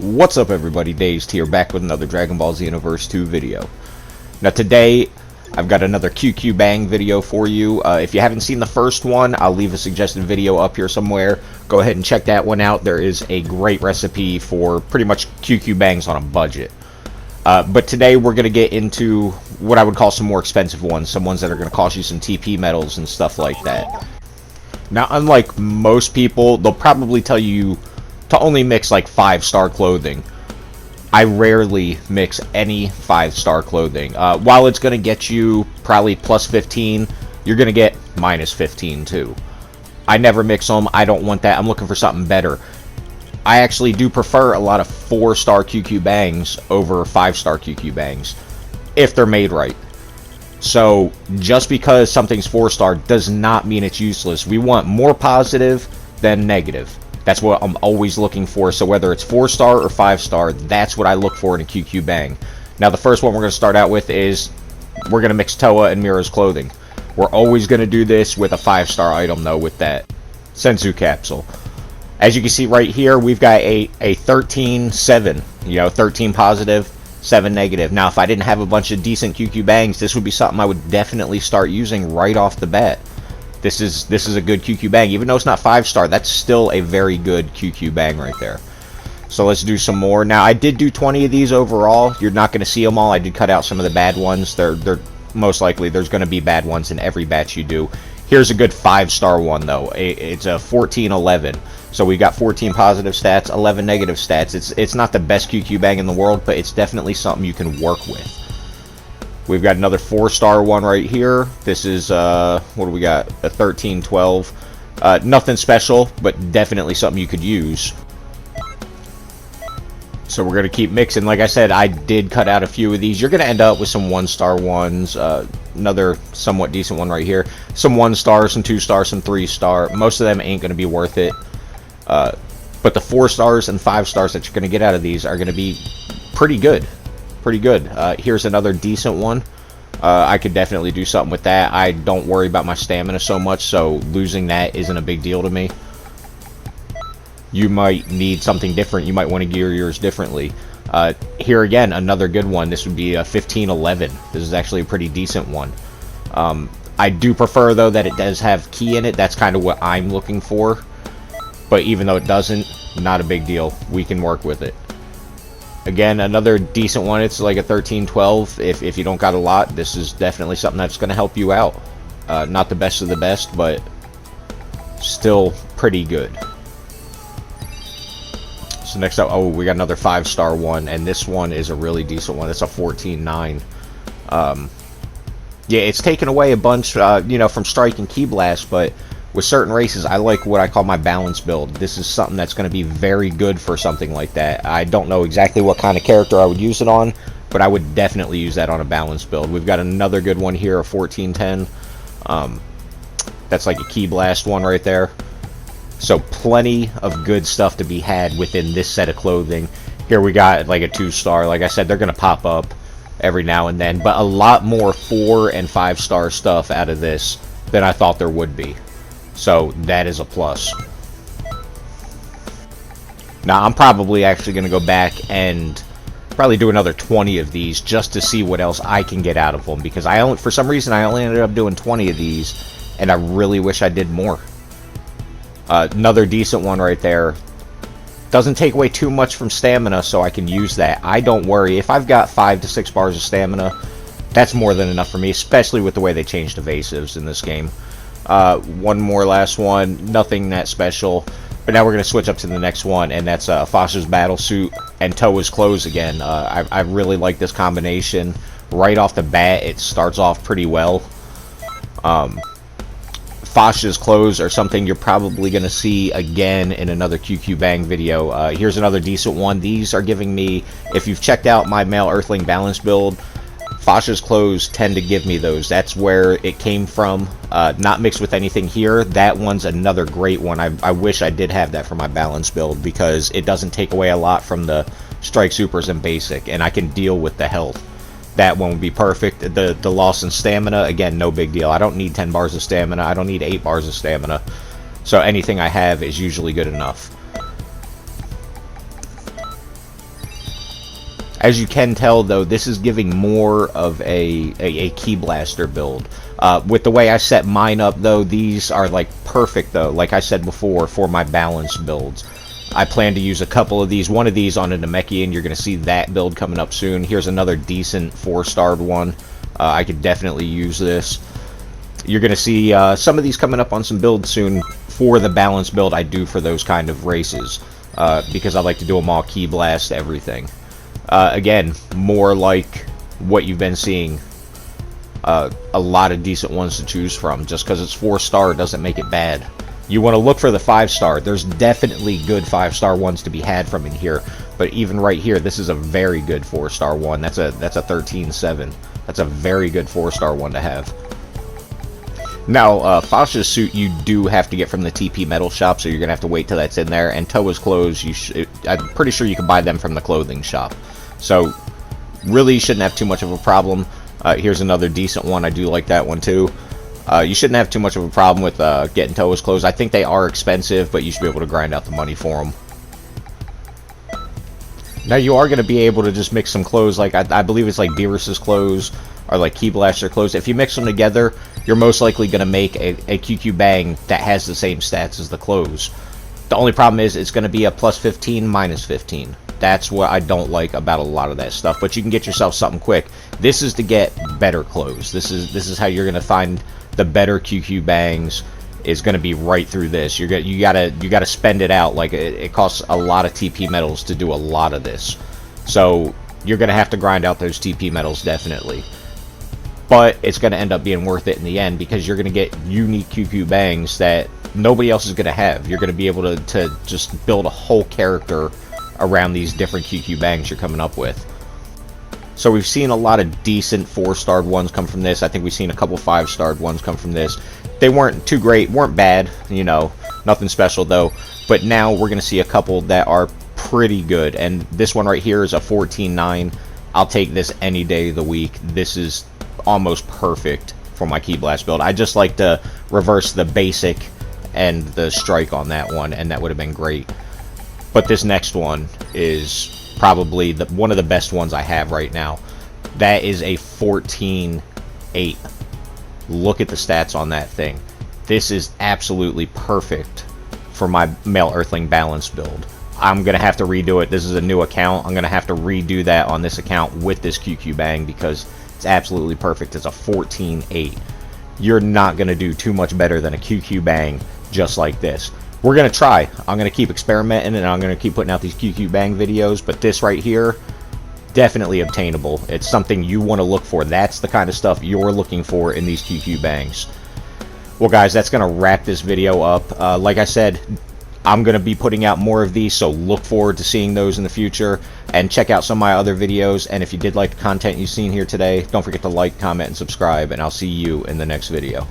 What's up everybody, Dazed here, back with another Dragon Ball Xenoverse 2 video. Now today, I've got another QQ Bang video for you. If you haven't seen the first one, I'll leave a suggested video up here somewhere. Go ahead and check that one out. There is a great recipe for pretty much QQ Bangs on a budget. But today we're going to get into what I would call some more expensive ones. Some ones that are going to cost you some TP medals and stuff like that. Now, unlike most people, they'll probably tell you to only mix like 5-star clothing. I rarely mix any 5-star clothing. While it's going to get you probably plus 15, you're going to get minus 15 too. I never mix them. I don't want that. I'm looking for something better. I actually do prefer a lot of 4-star QQ Bangs over 5-star QQ Bangs, if they're made right. So, just because something's 4-star does not mean it's useless. We want more positive than negative. That's what I'm always looking for. So whether it's 4-star or 5-star, that's what I look for in a QQ Bang. Now the first one we're going to start out with is we're going to mix Toa and Mira's clothing. We're always going to do this with a 5-star item though, with that Senzu capsule. As you can see right here, we've got a 13-7, 13 positive, 7 negative. Now if I didn't have a bunch of decent QQ Bangs, this would be something I would definitely start using right off the bat. This is a good QQ Bang. Even though it's not 5-star, that's still a very good QQ Bang right there. So let's do some more. Now, I did do 20 of these overall. You're not going to see them all. I did cut out some of the bad ones. They're most likely, there's going to be bad ones in every batch you do. Here's a good 5-star one, though. It's a 14-11. So we got 14 positive stats, 11 negative stats. It's not the best QQ Bang in the world, but it's definitely something you can work with. We've got another 4-star one right here. This is, what do we got? A 13-12. Nothing special, but definitely something you could use. So we're going to keep mixing. Like I said, I did cut out a few of these. You're going to end up with some 1-star ones. Another somewhat decent one right here. Some 1-star, some 2-star, some 3-star. Most of them ain't going to be worth it. But the 4-stars and 5-stars that you're going to get out of these are going to be pretty good. Pretty good. Here's another decent one. I could definitely do something with that. I don't worry about my stamina so much, so losing that isn't a big deal to me. You might need something different. You might want to gear yours differently. Here again, another good one. This would be a 15-11. This is actually a pretty decent one. I do prefer, though, that it does have key in it. That's kind of what I'm looking for. But even though it doesn't, not a big deal. We can work with it. Again, another decent one. It's like a 13-12. If you don't got a lot, this is definitely something that's going to help you out. Not the best of the best, but still pretty good. So next up, oh, we got another 5-star one, and this one is a really decent one. It's a 14-9. Yeah, it's taken away a bunch, from Strike and Ki Blast, but with certain races, I like what I call my balance build. This is something that's going to be very good for something like that. I don't know exactly what kind of character I would use it on, but I would definitely use that on a balance build. We've got another good one here, a 14-10. That's like a Ki Blast one right there. So plenty of good stuff to be had within this set of clothing. Here we got like a 2-star. Like I said, they're going to pop up every now and then, but a lot more 4- and 5-star stuff out of this than I thought there would be. So that is a plus. Now I'm probably actually going to go back and probably do another 20 of these just to see what else I can get out of them, because for some reason I only ended up doing 20 of these, and I really wish I did more. Another decent one right there. Doesn't take away too much from stamina, so I can use that. I don't worry. If I've got 5 to 6 bars of stamina, that's more than enough for me, especially with the way they changed evasives in this game. One more last one, nothing that special, but now we're going to switch up to the next one, and that's Fosh's battle suit and Toa's clothes again. I really like this combination. Right off the bat, it starts off pretty well. Fosh's clothes are something you're probably going to see again in another QQ Bang video. Here's another decent one. These are giving me, if you've checked out my male Earthling balance build, Fosh's clothes tend to give me those. That's where it came from, not mixed with anything here. That one's another great one. I wish I did have that for my balance build, because it doesn't take away a lot from the Strike Supers and Basic, and I can deal with the health. That one would be perfect. The loss in stamina, again, no big deal. I don't need 10 bars of stamina. I don't need 8 bars of stamina. So anything I have is usually good enough. As you can tell, though, this is giving more of a Key Blaster build. With the way I set mine up, though, these are like perfect, though, like I said before, for my balanced builds. I plan to use a couple of these, one of these on a Namekian. You're going to see that build coming up soon. Here's another decent 4-starred one. I could definitely use this. You're going to see some of these coming up on some builds soon for the balanced build I do for those kind of races. Because I like to do them all Key Blast everything. Again, more like what you've been seeing. A lot of decent ones to choose from. Just because it's 4-star doesn't make it bad. You want to look for the 5-star. There's definitely good 5-star ones to be had from in here. But even right here, this is a very good 4-star one. That's a 13-7. That's a very good 4-star one to have. Now, Fasha's suit you do have to get from the TP Metal Shop, so you're going to have to wait till that's in there. And Toa's clothes, I'm pretty sure you can buy them from the clothing shop. So, really shouldn't have too much of a problem. Here's another decent one. I do like that one too. You shouldn't have too much of a problem with getting Toa's clothes. I think they are expensive, but you should be able to grind out the money for them. Now, you are going to be able to just mix some clothes. Like, I believe it's like Beerus's clothes or like Key Blaster clothes. If you mix them together, you're most likely going to make a QQ Bang that has the same stats as the clothes. The only problem is it's going to be a plus 15, minus 15. That's what I don't like about a lot of that stuff. But you can get yourself something quick. This is to get better clothes. This is how you're going to find the better QQ Bangs. Is going to be right through this. You gotta spend it out. Like it costs a lot of TP medals to do a lot of this. So you're going to have to grind out those TP medals definitely. But it's going to end up being worth it in the end because you're going to get unique QQ Bangs that nobody else is going to have. You're going to be able to just build a whole character around these different QQ Bangs you're coming up with. So we've seen a lot of decent 4-starred ones come from this. I think we've seen a couple 5-starred ones come from this. They weren't too great, weren't bad, you know, nothing special though. But now we're going to see a couple that are pretty good. And this one right here is a 14-9. I'll take this any day of the week. This is almost perfect for my Key Blast build. I just like to reverse the basic and the strike on that one, and that would have been great. But this next one is probably one of the best ones I have right now. That is a 14-8. Look at the stats on that thing. This is absolutely perfect for my Male Earthling Balance build. I'm going to have to redo it. This is a new account. I'm going to have to redo that on this account with this QQ Bang because it's absolutely perfect. It's a 14-8. You're not going to do too much better than a QQ Bang just like this. We're going to try. I'm going to keep experimenting and I'm going to keep putting out these QQ Bang videos, but this right here, definitely obtainable. It's something you want to look for. That's the kind of stuff you're looking for in these QQ Bangs. Well, guys, that's going to wrap this video up. Like I said, I'm going to be putting out more of these, so look forward to seeing those in the future. And check out some of my other videos. And if you did like the content you've seen here today, don't forget to like, comment, and subscribe. And I'll see you in the next video.